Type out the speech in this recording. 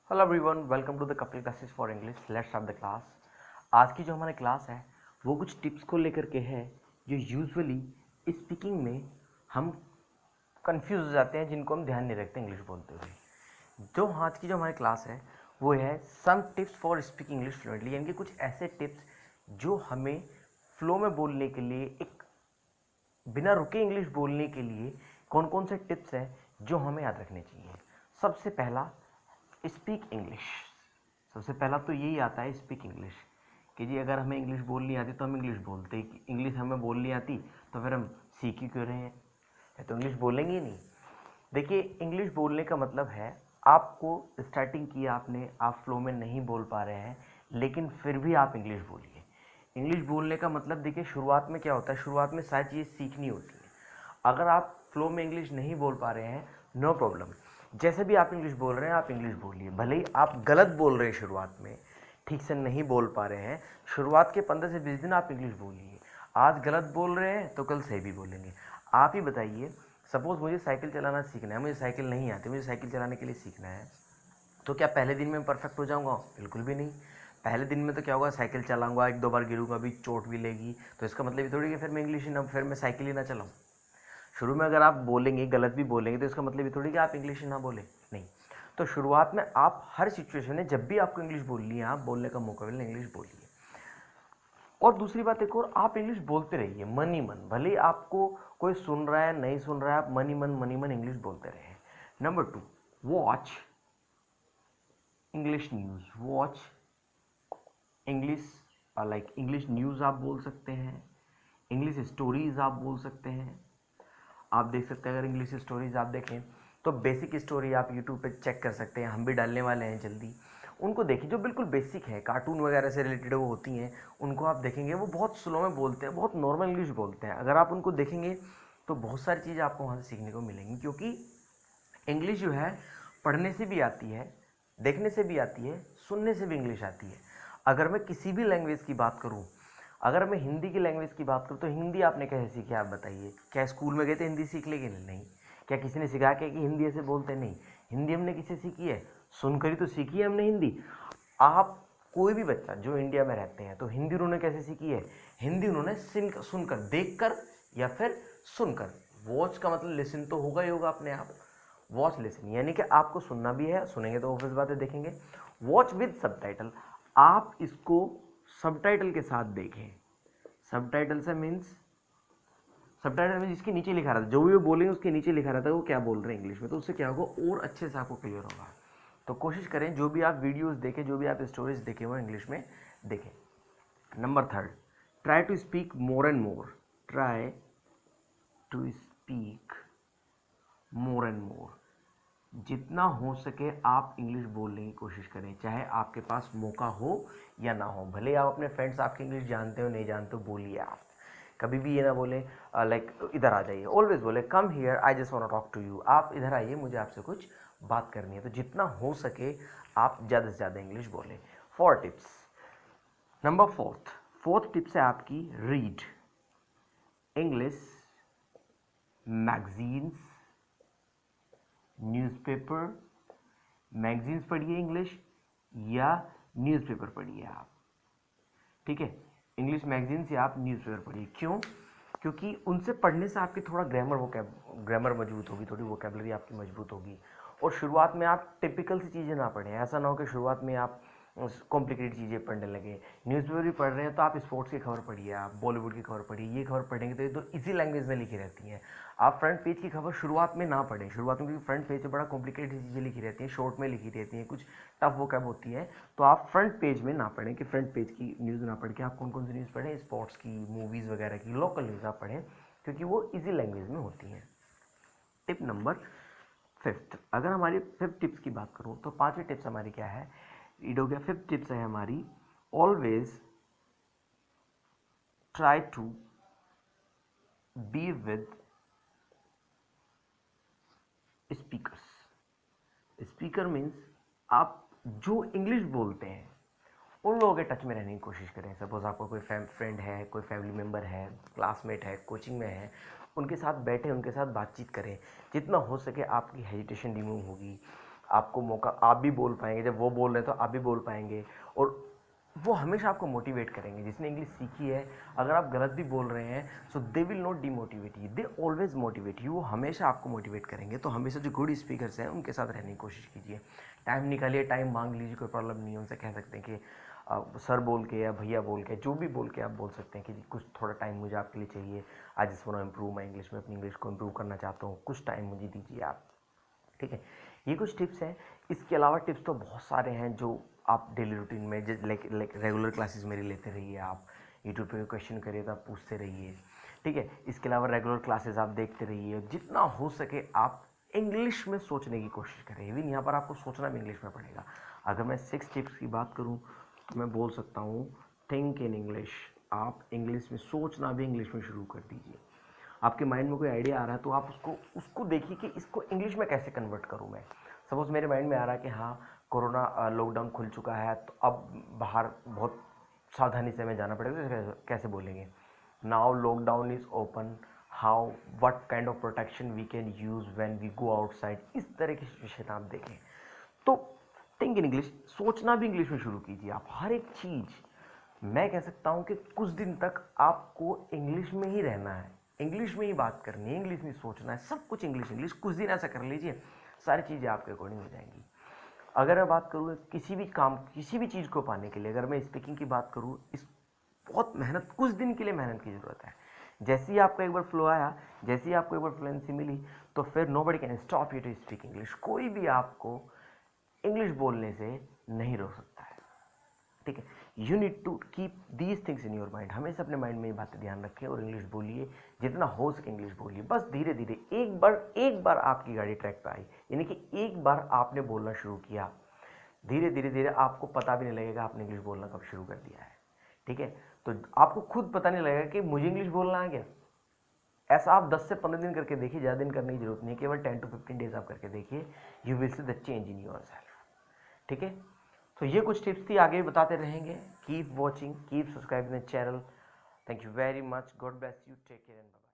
Hello everyone, welcome to the Kapil classes for English. Let's start the class. आज की जो हमारी क्लास है वो कुछ टिप्स को लेकर के है जो यूजुअली स्पीकिंग में हम कंफ्यूज हो जाते हैं, जिनको हम ध्यान नहीं रखते इंग्लिश बोलते हुए। जो आज की जो हमारी क्लास है वो है some tips for speaking English fluently, यानी कि कुछ ऐसे टिप्स जो हमें फ्लो में बोलने के लिए, एक बिना रुके इंग्लिश बोलने के लिए कौन कौन से टिप्स हैं जो हमें याद रखने चाहिए। सबसे पहला, स्पीक इंग्लिश। सबसे पहला तो यही आता है, स्पीक इंग्लिश, कि जी अगर हमें इंग्लिश बोलनी आती तो हम इंग्लिश बोलते, इंग्लिश हमें बोलनी आती तो फिर हम सीख ही क्यों रहे हैं, तो इंग्लिश बोलेंगे ही नहीं। देखिए, इंग्लिश बोलने का मतलब है आपको स्टार्टिंग किया आपने, आप फ्लो में नहीं बोल पा रहे हैं लेकिन फिर भी आप इंग्लिश बोलिए। इंग्लिश बोलने का मतलब देखिए, शुरुआत में क्या होता है, शुरुआत में सारी चीज़ें सीखनी होती है। अगर आप फ्लो में इंग्लिश नहीं बोल पा रहे हैं, नो प्रॉब्लम, जैसे भी आप इंग्लिश बोल रहे हैं आप इंग्लिश बोलिए। भले ही आप गलत बोल रहे हैं, शुरुआत में ठीक से नहीं बोल पा रहे हैं, शुरुआत के 15 से 20 दिन आप इंग्लिश बोलिए। आज गलत बोल रहे हैं तो कल सही भी बोलेंगे। आप ही बताइए, सपोज मुझे साइकिल चलाना सीखना है, मुझे साइकिल नहीं आती, मुझे साइकिल चलाने के लिए सीखना है, तो क्या पहले दिन में परफेक्ट हो जाऊंगा? बिल्कुल भी नहीं। पहले दिन में तो क्या होगा, साइकिल चलाऊंगा, एक दो बार गिरूंगा भी, चोट भी लेगी, तो इसका मतलब ये थोड़ी कि फिर मैं इंग्लिश ही ना, फिर मैं साइकिल ही ना चलाऊँ। शुरू में अगर आप बोलेंगे, गलत भी बोलेंगे, तो इसका मतलब ये थोड़ी कि आप इंग्लिश ना बोले, नहीं। तो शुरुआत में आप हर सिचुएशन में जब भी आपको इंग्लिश बोलनी है, आप बोलने का मौका मिले इंग्लिश बोलिए। और दूसरी बात एक और, आप इंग्लिश बोलते रहिए मन ही मन, भले ही आपको कोई सुन रहा है नहीं सुन रहा है, आप मन ही मन इंग्लिश बोलते रहे। Number 2, watch English news. Watch English, like English news आप बोल सकते हैं, इंग्लिश स्टोरीज आप बोल सकते हैं। आप देख सकते हैं, अगर इंग्लिश स्टोरीज आप देखें तो बेसिक स्टोरी आप यूट्यूब पे चेक कर सकते हैं, हम भी डालने वाले हैं जल्दी। उनको देखिए, जो बिल्कुल बेसिक है, कार्टून वगैरह से रिलेटेड वो होती हैं, उनको आप देखेंगे, वो बहुत स्लो में बोलते हैं, बहुत नॉर्मल इंग्लिश बोलते हैं। अगर आप उनको देखेंगे तो बहुत सारी चीज़ें आपको वहाँ से सीखने को मिलेंगी, क्योंकि इंग्लिश जो है पढ़ने से भी आती है, देखने से भी आती है, सुनने से भी इंग्लिश आती है। अगर मैं किसी भी लैंग्वेज की बात करूं, अगर मैं हिंदी की लैंग्वेज की बात करूं, तो हिंदी आपने कैसे सीखी आप बताइए? क्या स्कूल में गए थे हिंदी सीख लेंगे? नहीं। क्या किसी ने सिखा के कि हिंदी ऐसे बोलते? नहीं। हिंदी हमने किससे सीखी है? सुनकर ही तो सीखी है हमने हिंदी। आप कोई भी बच्चा जो इंडिया में रहते हैं, तो हिंदी उन्होंने कैसे सीखी है? हिंदी उन्होंने सुनकर, देखकर, या फिर सुनकर। वॉच का मतलब लिसन तो होगा ही होगा अपने आप। वॉच लिसन यानी कि आपको सुनना भी है, सुनेंगे तो ऑब्वियस बात है देखेंगे। वॉच विद सबटाइटल, आप इसको सबटाइटल के साथ देखें। सबटाइटल से मीन्स, सबटाइटल में जिसके नीचे लिखा रहता है, जो भी वो बोलेंगे उसके नीचे लिखा रहता है वो क्या बोल रहे हैं इंग्लिश में, तो उससे क्या होगा, और अच्छे से आपको क्लियर होगा। तो कोशिश करें जो भी आप वीडियोस देखें, जो भी आप स्टोरीज देखें, वो इंग्लिश में देखें। Number 3, try to speak more and more. Try to speak more and more, जितना हो सके आप इंग्लिश बोलने की कोशिश करें, चाहे आपके पास मौका हो या ना हो। भले आप अपने फ्रेंड्स आपके इंग्लिश जानते हो नहीं जानते हो, बोलिए आप। कभी भी ये ना बोले लाइक इधर आ जाइए, ऑलवेज बोले come here, I just want to talk to you. आप इधर आइए, मुझे आपसे कुछ बात करनी है। तो जितना हो सके आप ज़्यादा से ज़्यादा इंग्लिश बोलें। 4 टिप्स। नंबर 4th टिप्स है आपकी, read English magazines, newspaper. Magazines पढ़िए इंग्लिश, या न्यूज़पेपर पढ़िए आप, ठीक है। इंग्लिश मैगजीन्स या आप न्यूज़पेपर पढ़िए। क्यों? क्योंकि उनसे पढ़ने से आपकी थोड़ा ग्रामर मजबूत होगी, थोड़ी वोकेबलरी आपकी मजबूत होगी। और शुरुआत में आप टिपिकल सी चीज़ें ना पढ़ें, ऐसा ना हो कि शुरुआत में आप कॉम्प्लिकेटेड चीज़ें पढ़ने लगे। न्यूज़पेपर भी पढ़ रहे हैं तो आप स्पोर्ट्स की खबर पढ़िए, आप बॉलीवुड की खबर पढ़िए, ये खबर पढ़ेंगे तो ये तो इजी लैंग्वेज में लिखी रहती हैं। आप फ्रंट पेज की खबर शुरुआत में ना पढ़ें, शुरुआत में, क्योंकि फ्रंट पेज पे बड़ा कॉम्प्लिकेटेड चीज़ें लिखी रहती हैं, शॉर्ट में लिखी रहती हैं, कुछ टफ वोकैब होती है। तो आप फ्रंट पेज में ना पढ़ें, कि फ्रंट पेज की न्यूज़ ना पढ़ के आप कौन कौन सी न्यूज़ पढ़ें, स्पोर्ट्स की, मूवीज़ वगैरह की, लोकल न्यूज़ आप पढ़ें, क्योंकि वो इजी लैंग्वेज में होती हैं। टिप नंबर 5, अगर हमारी 5 टिप्स की बात करूँ तो 5वीं टिप्स हमारी क्या है, रीड हो गया। 5th टिप्स है हमारी, always try to be with speakers. Speaker means आप जो इंग्लिश बोलते हैं उन लोगों के टच में रहने की कोशिश करें। सपोज आपका कोई फ्रेंड है, कोई फैमिली मेम्बर है, क्लासमेट है, कोचिंग में है, उनके साथ बैठें, उनके साथ बातचीत करें। जितना हो सके आपकी हेजिटेशन रिमूव होगी, आपको मौका, आप भी बोल पाएंगे, जब वो बोल रहे हैं तो आप भी बोल पाएंगे, और वो हमेशा आपको मोटिवेट करेंगे। जिसने इंग्लिश सीखी है, अगर आप गलत भी बोल रहे हैं so they will not demotivate you, they always motivate you, वो हमेशा आपको मोटिवेट करेंगे। तो हमेशा जो गुड स्पीकर्स हैं उनके साथ रहने की कोशिश कीजिए। टाइम निकालिए, टाइम मांग लीजिए, कोई प्रॉब्लम नहीं है। उनसे कह सकते हैं कि सर बोल के या भैया बोल के, जो भी बोल के आप बोल सकते हैं कि कुछ थोड़ा टाइम मुझे आपके लिए चाहिए, I just want to improve my English, मैं अपनी इंग्लिश को इम्प्रूव करना चाहता हूँ, कुछ टाइम मुझे दीजिए आप। ठीक है, ये कुछ टिप्स हैं। इसके अलावा टिप्स तो बहुत सारे हैं जो आप डेली रूटीन में, जैसे लाइक रेगुलर क्लासेस मेरी लेते रहिए, आप यूट्यूब पे क्वेश्चन करिए तो आप पूछते रहिए। ठीक है, इसके अलावा रेगुलर क्लासेस आप देखते रहिए, जितना हो सके आप इंग्लिश में सोचने की कोशिश करें। इवन यहाँ पर आपको सोचना भी इंग्लिश में पड़ेगा। अगर मैं 6 टिप्स की बात करूँ तो मैं बोल सकता हूँ, थिंक इन इंग्लिश। आप इंग्लिश में सोचना भी इंग्लिश में शुरू कर दीजिए। आपके माइंड में कोई आइडिया आ रहा है तो आप उसको देखिए कि इसको इंग्लिश में कैसे कन्वर्ट करूँ मैं। सपोज मेरे माइंड में आ रहा है कि हाँ, कोरोना लॉकडाउन खुल चुका है तो अब बाहर बहुत सावधानी से हमें जाना पड़ेगा, तो कैसे बोलेंगे, now lockdown is open, how, what kind of protection we can use when we go outside. इस तरह की सिचुएशन आप देखें तो थिंक इन इंग्लिश, सोचना भी इंग्लिश में शुरू कीजिए। आप हर एक चीज़, मैं कह सकता हूँ कि कुछ दिन तक आपको इंग्लिश में ही रहना है, इंग्लिश में ही बात करनी है, इंग्लिश में सोचना है, सब कुछ इंग्लिश इंग्लिश। कुछ दिन ऐसा कर लीजिए, सारी चीज़ें आपके अकॉर्डिंग हो जाएंगी। अगर मैं बात करूँ किसी भी काम, किसी भी चीज़ को पाने के लिए, अगर मैं स्पीकिंग की बात करूँ, इस बहुत मेहनत, कुछ दिन के लिए मेहनत की ज़रूरत है। जैसे ही आपको एक बार फ्लो आया, जैसे ही आपको एक बार फ्लुएंसी मिली, तो फिर nobody can stop you to speak English. कोई भी आपको इंग्लिश बोलने से नहीं रोक सकता है। ठीक है, you need to keep these things in your mind. हमेशा अपने माइंड में ये बातें ध्यान रखें और इंग्लिश बोलिए, जितना हो सके इंग्लिश बोलिए। बस धीरे धीरे, एक बार आपकी गाड़ी ट्रैक पे आई, यानी कि एक बार आपने बोलना शुरू किया, धीरे धीरे धीरे आपको पता भी नहीं लगेगा आपने इंग्लिश बोलना कब शुरू कर दिया है। ठीक है, तो आपको खुद पता नहीं लगेगा कि मुझे इंग्लिश बोलना आ गया। ऐसा आप 10 से 15 दिन करके देखिए, ज़्यादा दिन करने की जरूरत नहीं है, केवल 10 to 15 डेज आप करके देखिए, you will see the change in your self. ठीक है, तो ये कुछ टिप्स थी, आगे भी बताते रहेंगे। Keep watching, keep subscribing the channel. Thank you very much, God bless you, take care and bye.